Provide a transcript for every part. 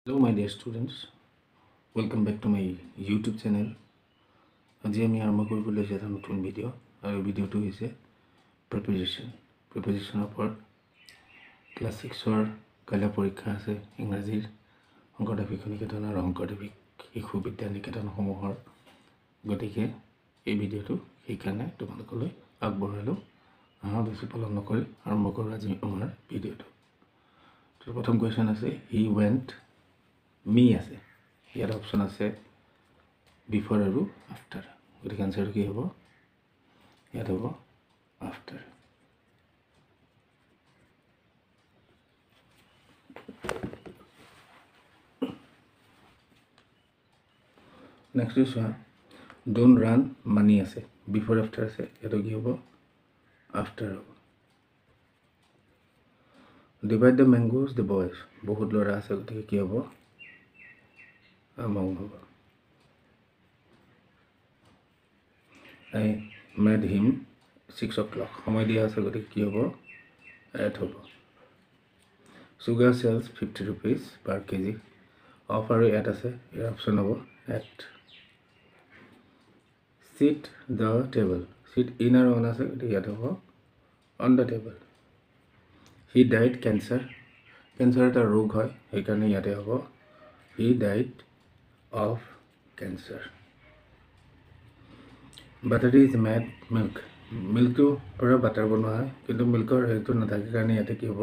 Hello my dear students, welcome back to my YouTube channel. আজি আমি আৰম্ভ কৰিব লৈছো এটা নতুন ভিডিঅ' আৰু ভিডিঅ'টো হৈছে প্ৰিপজিশ্যনৰ ওপৰত। ক্লাছ 6ৰ কাইলৈ পৰীক্ষা আছে ইংৰাজীৰ শংকৰদেৱ শিশু নিকেতন আৰু শংকৰদেৱ শিশু বিদ্যা নিকেতনসমূহৰ। গতিকে এই ভিডিঅ'টো সেইকাৰণে তোমালোকলৈ আগবঢ়ালোঁ। বেছি পলম নকৰি আৰম্ভ কৰোঁ আজি আমাৰ ভিডিঅ'টো। তো প্ৰথম কুৱেশ্যন আছে হি ৱেণ্ট মি আছে, ইয়াত অপশ্যন আছে বিফৰ আৰু আফটাৰ। গতিকে আনচাৰটো কি হ'ব? ইয়াত হ'ব আফটাৰ। নেক্সট চোৱা, ডোণ্ট ৰান মানি আছে, বিফৰ আফটাৰ আছে, ইয়াতো কি হ'ব? আফটাৰ হ'ব। ডিভাইড দ্য মেংগোজ দ্য বয়জ, বহুত ল'ৰা আছে, গতিকে কি হ'ব? among হ'ব। I met him 6 o'clock, সময় দিয়া আছে, গতিকে কি হ'ব? at হ'ব। Sugar sells 50 rupees per kg, of আৰু at আছে, ইয়াৰ অপশ্যন হ'ব at। Sit the table, sit in আৰু on আছে, গতিকে ইয়াত হ'ব on the table। He died cancer, cancer এটা ৰোগ হয়, সেইকাৰণে ইয়াতে হ'ব he died of cancer। Butter is made milk, মিল্কটো পৰা বাটাৰ বনোৱা হয়, কিন্তু মিল্কৰ হেৰিটো নাথাকে কাৰণে ইয়াতে কি হ'ব?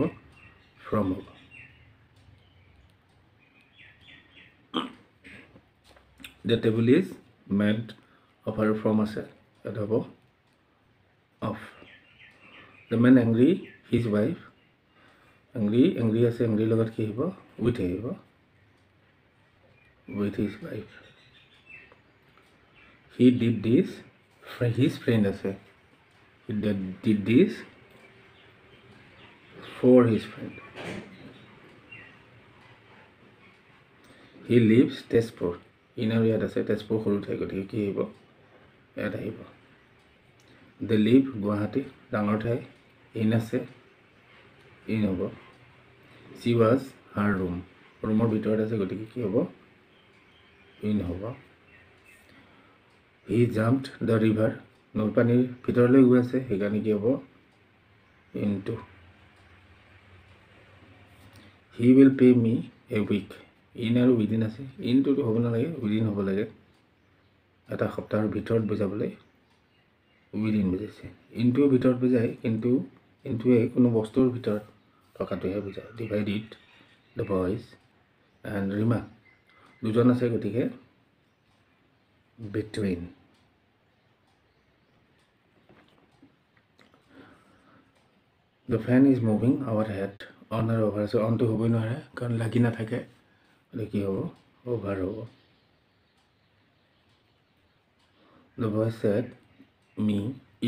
from হ'ব। The table is made of আৰু from আছে, ইয়াত হ'ব of। The man angry his wife, angry আছে, angry লগত কি হ'ব? with আহিব, with his wife। He did this, his friend আছে, he did this for his friend। He lives Tezpur, in আৰু ইয়াত আছে, তেজপুৰ সৰু ঠাই, গতিকে কি আহিব? ইয়াত আহিব। They live গুৱাহাটী, ডাঙৰ ঠাই, ইন আছে, ইন হ'ব। She was her room, ৰুমৰ ভিতৰত আছে, গতিকে কি হ'ব? ইন হ'ব। He jumped the river, নৈ পানীৰ ভিতৰলৈ গৈ আছে, সেইকাৰণে কি হ'ব? into। He will pay me a week, in আৰু উইদিন আছে, ইনটোতো হ'ব নালাগে, উইদিন হ'ব লাগে। এটা সপ্তাহৰ ভিতৰত বুজাবলৈ উইদিন বুজাইছে। ইনটোও ভিতৰত বুজায়, কিন্তু ইনটোৱে কোনো বস্তুৰ ভিতৰত থকাটোহে বুজায়। Divide it the boys and Rima, দুজন আছে, গতিকে between। The fan is moving our head, on আৰু over আছে, অনটো হ'বই নোৱাৰে কাৰণ লাগি নাথাকে, গতিকে কি হ'ব? over হ'ব। The boy said me,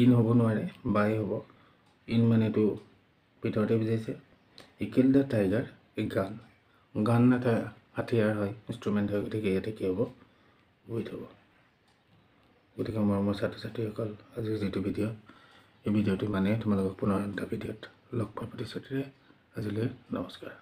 in হ'ব নোৱাৰে, by হ'ব। ইন মানেতো ভিতৰতে বুজাইছে। He killed the tiger, a gun, গান এটা হাতিয়াৰ হয়, ইনষ্ট্ৰুমেণ্ট হয়, গতিকে ইয়াতে কি হ'ব? with হ'ব। গতিকে মৰমৰ ছাত্ৰ ছাত্ৰীসকল, আজিৰ যিটো ভিডিঅ', এই ভিডিঅ'টো মানে তোমালোকক পুনৰ এটা ভিডিঅ'ত লগ পোৱাৰ প্ৰতিশ্ৰুতিৰে আজিলৈ নমস্কাৰ।